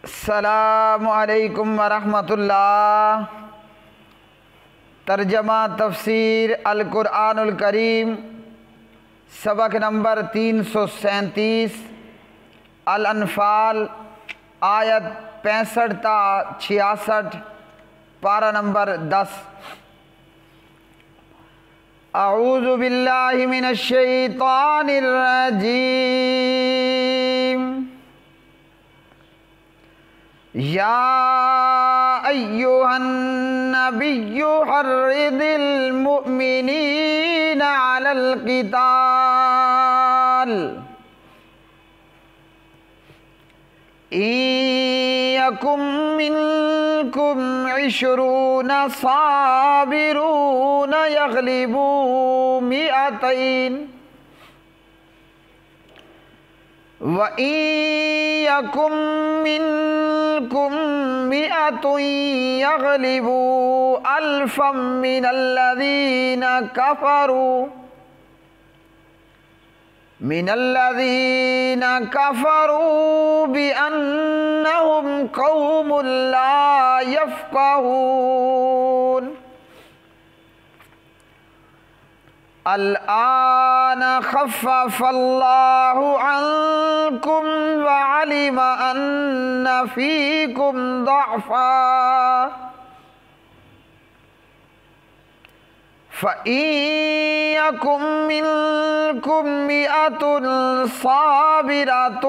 السلام علیکم ورحمۃ اللہ۔ ترجمہ تفسیر القرآن الکریم، سبق نمبر 337، الانفال، آیت 65 تا 66، پارہ نمبر 10۔ اعوذ باللہ من الشیطان الرجیم۔ یا ایہا النبی حرض المؤمنین علی القتال ان یکن منکم 20 صابرون یغلبوا 200 وَإِن يَكُن مِّنكُم 100 يَغْلِبُوا 1000 مِّنَ الَّذِينَ كَفَرُوا بِأَنَّهُمْ قَوْمٌ لَّا يَفْقَهُونَ۔ الآن خفف اللہ عنکم وعلم ان فیکم ضعفا فإن یکن منکم 100 صابرة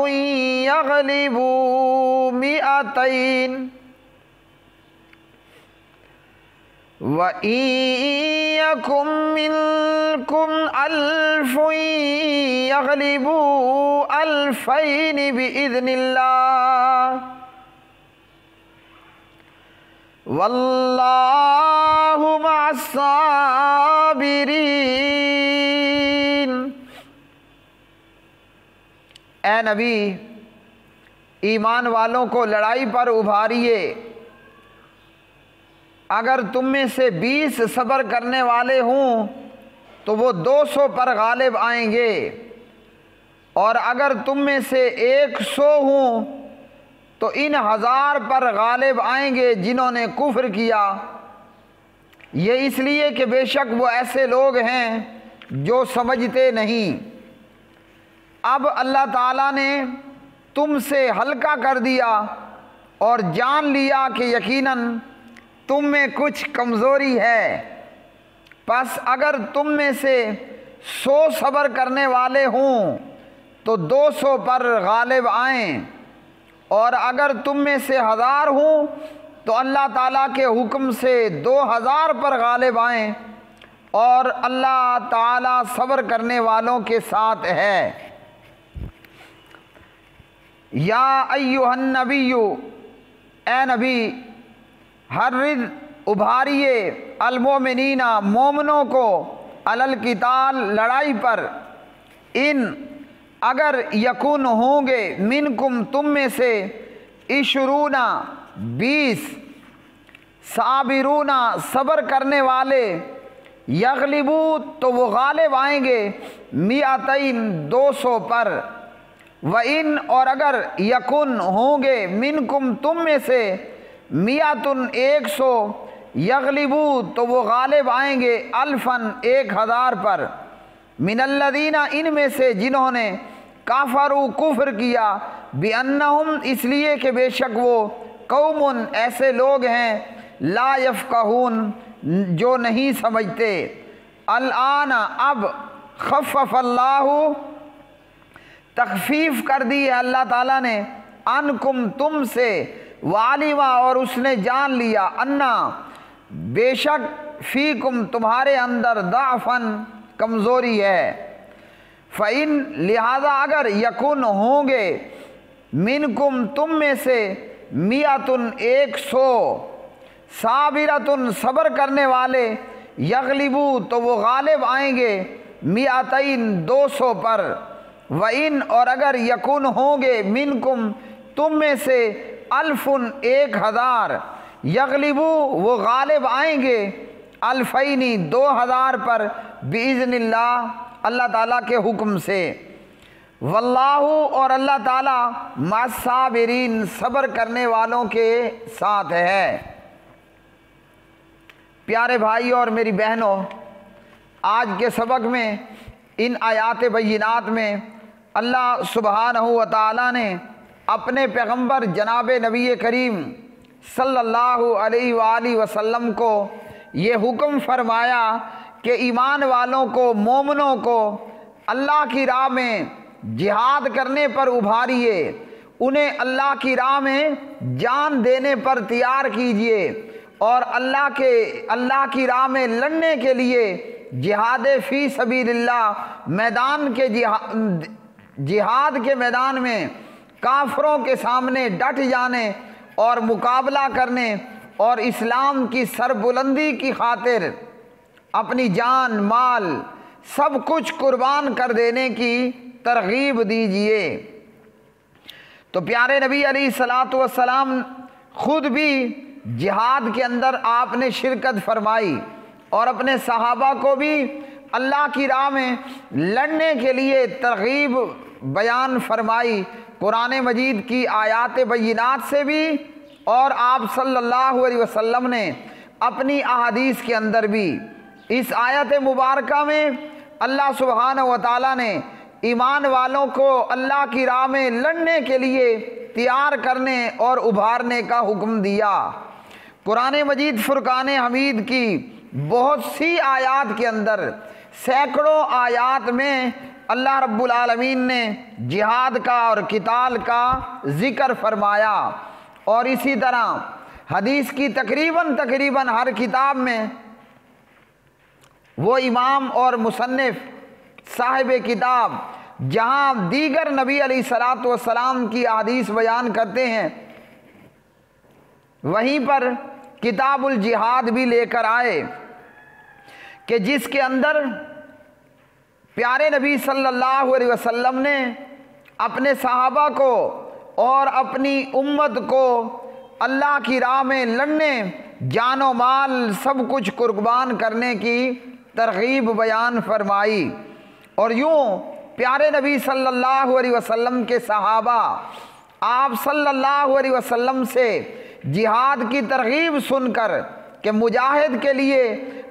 یغلبوا 200 وَإِن يَكُن مِّنكُمْ 1000 يَغْلِبُوا 2000 بِإِذْنِ اللَّهِ وَاللَّهُ مَعَ الصَّابِرِينَ۔ اے نبی، ایمان والوں کو لڑائی پر ابھاریے۔ اگر تم میں سے 20 صبر کرنے والے ہوں تو وہ 200 پر غالب آئیں گے، اور اگر تم میں سے 100 ہوں تو ان 1000 پر غالب آئیں گے جنہوں نے کفر کیا۔ یہ اس لیے کہ بے شک وہ ایسے لوگ ہیں جو سمجھتے نہیں۔ اب اللہ تعالیٰ نے تم سے ہلکا کر دیا اور جان لیا کہ یقیناً تم میں کچھ کمزوری ہے، پس اگر تم میں سے 100 صبر کرنے والے ہوں تو 200 پر غالب آئیں، اور اگر تم میں سے 1000 ہوں تو اللہ تعالیٰ کے حکم سے 2000 پر غالب آئیں، اور اللہ تعالیٰ صبر کرنے والوں کے ساتھ ہے۔ یا ایھا النبی، اے نبی، حرض ابھاریے، المؤمنین مومنوں کو، علی القتال لڑائی پر، ان اگر یکن ہوں گے، منکم تم میں سے، 20 صابرون صبر کرنے والے، یغلبوا تو وہ غالب آئیں گے، 200 پر، وَإِن اور اگر یکن ہوں گے، منکم تم میں سے، 100 یغلبوا تو وہ غالب آئیں گے، 1000 پر، من الذین ان میں سے جنہوں نے کافروا کفر کیا، بأنہم اس لیے کہ بے شک وہ قوم ایسے لوگ ہیں، لا یفقہون جو نہیں سمجھتے۔ الآن اب خفف اللہ تخفیف کر دی ہے اللہ تعالیٰ نے، عنکم تم سے، وعلم اور اس نے جان لیا، انا بے شک، فیکم تمہارے اندر، ضعفاً کمزوری ہے، فإن لہذا اگر یکن ہوں گے، منکم تم میں سے، 100 صابرۃ صبر کرنے والے، یغلبوا تو وہ غالب آئیں گے، 200 پر، وَإِن اور اگر یکن ہوں گے، منکم تم میں سے، 1000 یغلبوا وہ غالب آئیں گے، 2000 پر، بإذن اللہ اللہ تعالیٰ کے حکم سے۔ واللہ اور اللہ تعالیٰ مع الصابرین صبر کرنے والوں کے ساتھ ہے۔ پیارے بھائی اور میری بہنوں، آج کے سبق میں ان آیات بینات میں اللہ سبحانہ و تعالیٰ نے اپنے پیغمبر جناب نبی کریم صلی اللہ علیہ وآلہ وسلم کو یہ حکم فرمایا کہ ایمان والوں کو، مومنوں کو اللہ کی راہ میں جہاد کرنے پر ابھاریے، انہیں اللہ کی راہ میں جان دینے پر تیار کیجیے، اور اللہ کی راہ میں لڑنے کے لیے جہاد فی سبیل اللہ جہاد کے میدان میں کافروں کے سامنے ڈٹ جانے اور مقابلہ کرنے اور اسلام کی سربلندی کی خاطر اپنی جان مال سب کچھ قربان کر دینے کی ترغیب دیجیے۔ تو پیارے نبی علیہ الصلاۃ والسلام خود بھی جہاد کے اندر آپ نے شرکت فرمائی اور اپنے صحابہ کو بھی اللہ کی راہ میں لڑنے کے لیے ترغیب بیان فرمائی، قرآن مجید کی آیات بینات سے بھی، اور آپ صلی اللہ علیہ وسلم نے اپنی احادیث کے اندر بھی۔ اس آیت مبارکہ میں اللہ سبحانہ و تعالیٰ نے ایمان والوں کو اللہ کی راہ میں لڑنے کے لیے تیار کرنے اور ابھارنے کا حکم دیا۔ قرآن مجید فرقان حمید کی بہت سی آیات کے اندر، سینکڑوں آیات میں اللہ رب العالمین نے جہاد کا اور قتال کا ذکر فرمایا، اور اسی طرح حدیث کی تقریباً ہر کتاب میں وہ امام اور مصنف صاحب کتاب جہاں دیگر نبی علیہ الصلاۃ والسلام کی احادیث بیان کرتے ہیں، وہیں پر کتاب الجہاد بھی لے کر آئے کہ جس کے اندر پیارے نبی صلی اللہ علیہ وسلم نے اپنے صحابہ کو اور اپنی امت کو اللہ کی راہ میں لڑنے، جان و مال سب کچھ قربان کرنے کی ترغیب بیان فرمائی۔ اور یوں پیارے نبی صلی اللہ علیہ وسلم کے صحابہ آپ صلی اللہ علیہ وسلم سے جہاد کی ترغیب سن کر کہ مجاہد کے لیے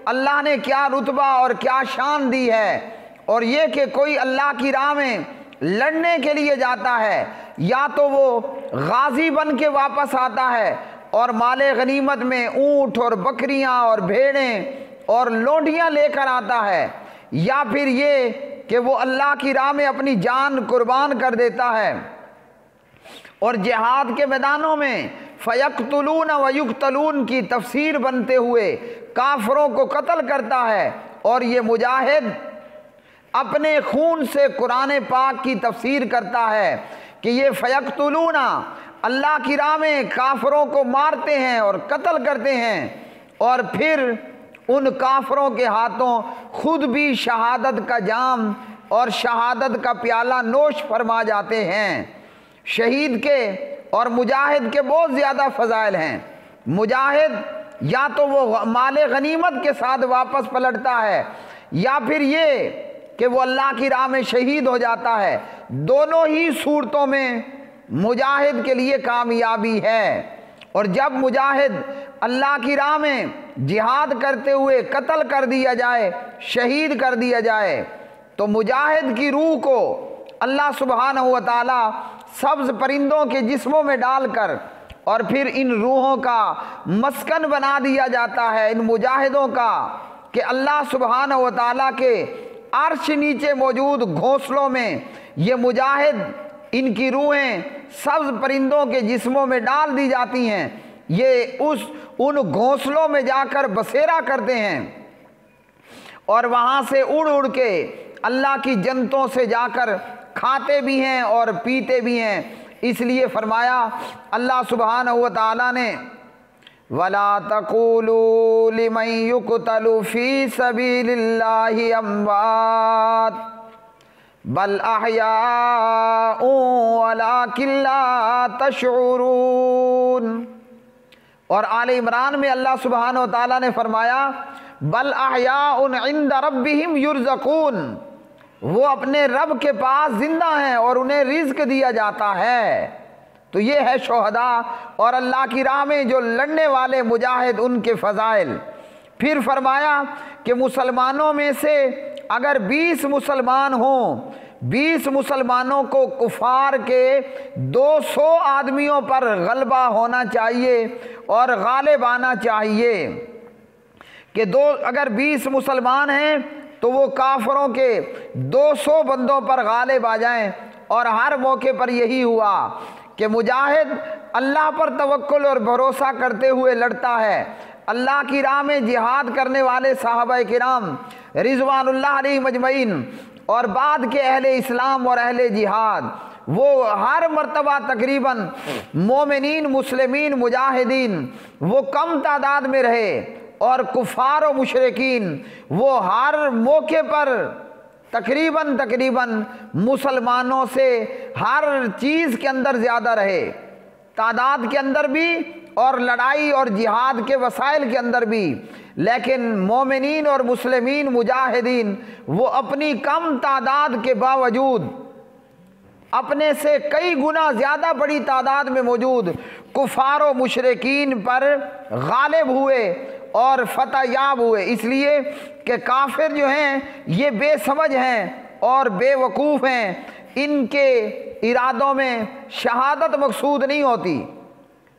اللہ نے کیا رتبہ اور کیا شان دی ہے، اور یہ کہ کوئی اللہ کی راہ میں لڑنے کے لیے جاتا ہے یا تو وہ غازی بن کے واپس آتا ہے اور مال غنیمت میں اونٹ اور بکریاں اور بھیڑیں اور لونڈیاں لے کر آتا ہے، یا پھر یہ کہ وہ اللہ کی راہ میں اپنی جان قربان کر دیتا ہے اور جہاد کے میدانوں میں فَيَقْتُلُونَ وَيُقْتَلُونَ کی تفسیر بنتے ہوئے کافروں کو قتل کرتا ہے، اور یہ مجاہد اپنے خون سے قرآن پاک کی تفسیر کرتا ہے کہ یہ فَيَقْتُلُونَ اللہ کی راہ میں کافروں کو مارتے ہیں اور قتل کرتے ہیں، اور پھر ان کافروں کے ہاتھوں خود بھی شہادت کا جام اور شہادت کا پیالہ نوش فرما جاتے ہیں۔ شہید کے اور مجاہد کے بہت زیادہ فضائل ہیں۔ مجاہد یا تو وہ مال غنیمت کے ساتھ واپس پلٹتا ہے، یا پھر یہ کہ وہ اللہ کی راہ میں شہید ہو جاتا ہے۔ دونوں ہی صورتوں میں مجاہد کے لیے کامیابی ہے، اور جب مجاہد اللہ کی راہ میں جہاد کرتے ہوئے قتل کر دیا جائے، شہید کر دیا جائے، تو مجاہد کی روح کو اللہ سبحانہ و تعالی سبز پرندوں کے جسموں میں ڈال کر اور پھر ان روحوں کا مسکن بنا دیا جاتا ہے، ان مجاہدوں کا، کہ اللہ سبحانہ و تعالی کے عرش نیچے موجود گھونسلوں میں یہ مجاہد، ان کی روحیں سبز پرندوں کے جسموں میں ڈال دی جاتی ہیں، یہ ان گھونسلوں میں جا کر بسیرا کرتے ہیں، اور وہاں سے اڑ اڑ کے اللہ کی جنتوں سے جا کر کھاتے بھی ہیں اور پیتے بھی ہیں۔ اس لیے فرمایا اللہ سبحانہ و تعالیٰ نے وَلَا تَقُولُوا لِمَن يُقْتَلُ فِي سَبِيلِ اللَّهِ أَمْوَاتٌ بَلْ أَحْيَاءٌ وَلَٰكِن لَّا تَشْعُرُونَ۔ اور آل عمران میں اللہ سبحانہ و تعالیٰ نے فرمایا بَلْ أَحْيَاءٌ عِندَ رَبِّهِمْ يُرْزَقُونَ وہ اپنے رب کے پاس زندہ ہیں اور انہیں رزق دیا جاتا ہے۔ تو یہ ہے شہداء اور اللہ کی راہ میں جو لڑنے والے مجاہد، ان کے فضائل۔ پھر فرمایا کہ مسلمانوں میں سے اگر 20 مسلمان ہوں، 20 مسلمانوں کو کفار کے 200 آدمیوں پر غلبہ ہونا چاہیے اور غالب آنا چاہیے، کہ اگر 20 مسلمان ہیں تو وہ کافروں کے 200 بندوں پر غالب آ جائیں۔ اور ہر موقع پر یہی ہوا کہ مجاہد اللہ پر توکل اور بھروسہ کرتے ہوئے لڑتا ہے۔ اللہ کی راہ میں جہاد کرنے والے صحابہ کرام رضوان اللہ علیہم اجمعین اور بعد کے اہل اسلام اور اہل جہاد، وہ ہر مرتبہ تقریباً مومنین، مسلمین، مجاہدین وہ کم تعداد میں رہے، اور کفار و مشرکین وہ ہر موقع پر تقریباً مسلمانوں سے ہر چیز کے اندر زیادہ رہے، تعداد کے اندر بھی اور لڑائی اور جہاد کے وسائل کے اندر بھی۔ لیکن مومنین اور مسلمین مجاہدین وہ اپنی کم تعداد کے باوجود اپنے سے کئی گنا زیادہ بڑی تعداد میں موجود کفار و مشرکین پر غالب ہوئے اور فتح یاب ہوئے، اس لیے کہ کافر جو ہیں یہ بے سمجھ ہیں اور بے وقوف ہیں، ان کے ارادوں میں شہادت مقصود نہیں ہوتی،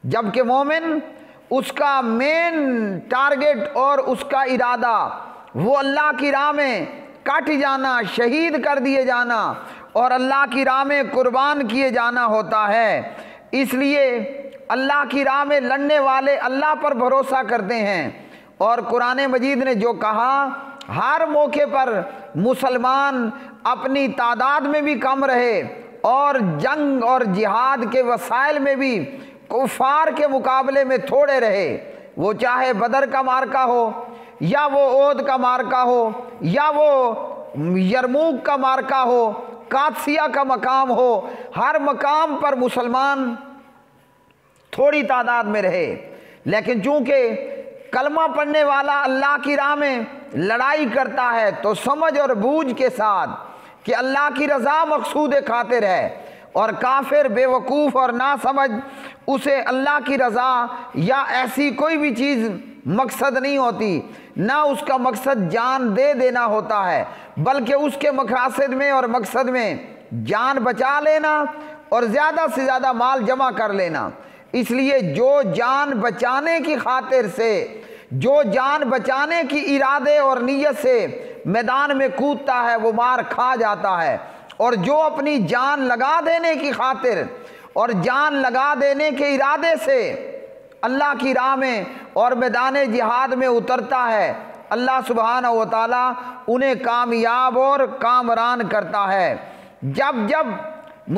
جبکہ مومن اس کا مین ٹارگٹ اور اس کا ارادہ وہ اللہ کی راہ میں کٹ جانا، شہید کر دیے جانا اور اللہ کی راہ میں قربان کیے جانا ہوتا ہے۔ اس لیے اللہ کی راہ میں لڑنے والے اللہ پر بھروسہ کرتے ہیں، اور قرآن مجید نے جو کہا ہر موقع پر مسلمان اپنی تعداد میں بھی کم رہے اور جنگ اور جہاد کے وسائل میں بھی کفار کے مقابلے میں تھوڑے رہے، وہ چاہے بدر کا معرکہ ہو یا وہ احد کا معرکہ ہو یا وہ یرموک کا معرکہ ہو، قادسیہ کا مقام ہو، ہر مقام پر مسلمان تھوڑی تعداد میں رہے۔ لیکن چونکہ کلمہ پڑھنے والا اللہ کی راہ میں لڑائی کرتا ہے تو سمجھ اور بوجھ کے ساتھ کہ اللہ کی رضا مقصود خاطر ہے، اور کافر بے وقوف اور نہ سمجھ اسے اللہ کی رضا یا ایسی کوئی بھی چیز مقصد نہیں ہوتی، نہ اس کا مقصد جان دے دینا ہوتا ہے، بلکہ اس کے مقاصد میں اور مقصد میں جان بچا لینا اور زیادہ سے زیادہ مال جمع کر لینا۔ اس لیے جو جان بچانے کی خاطر سے، جو جان بچانے کی ارادے اور نیت سے میدان میں کودتا ہے وہ مار کھا جاتا ہے، اور جو اپنی جان لگا دینے کی خاطر اور جان لگا دینے کے ارادے سے اللہ کی راہ میں اور میدان جہاد میں اترتا ہے، اللہ سبحانہ و تعالیٰ انہیں کامیاب اور کامران کرتا ہے۔ جب جب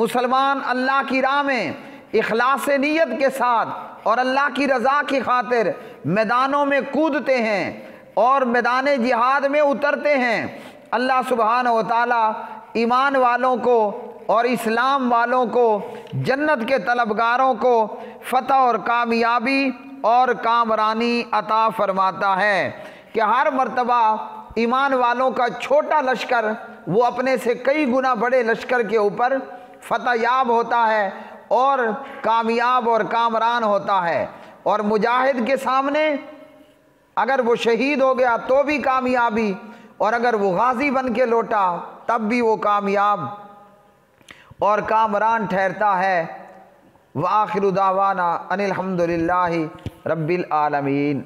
مسلمان اللہ کی راہ میں اخلاص نیت کے ساتھ اور اللہ کی رضا کی خاطر میدانوں میں کودتے ہیں اور میدان جہاد میں اترتے ہیں، اللہ سبحانہ و تعالیٰ ایمان والوں کو اور اسلام والوں کو، جنت کے طلبگاروں کو فتح اور کامیابی اور کامرانی عطا فرماتا ہے، کہ ہر مرتبہ ایمان والوں کا چھوٹا لشکر وہ اپنے سے کئی گنا بڑے لشکر کے اوپر فتح یاب ہوتا ہے اور کامیاب اور کامران ہوتا ہے، اور مجاہد کے سامنے اگر وہ شہید ہو گیا تو بھی کامیابی، اور اگر وہ غازی بن کے لوٹا تب بھی وہ کامیاب اور کامران ٹھہرتا ہے۔ وآخر دعوانا ان الحمد للہ رب العالمین۔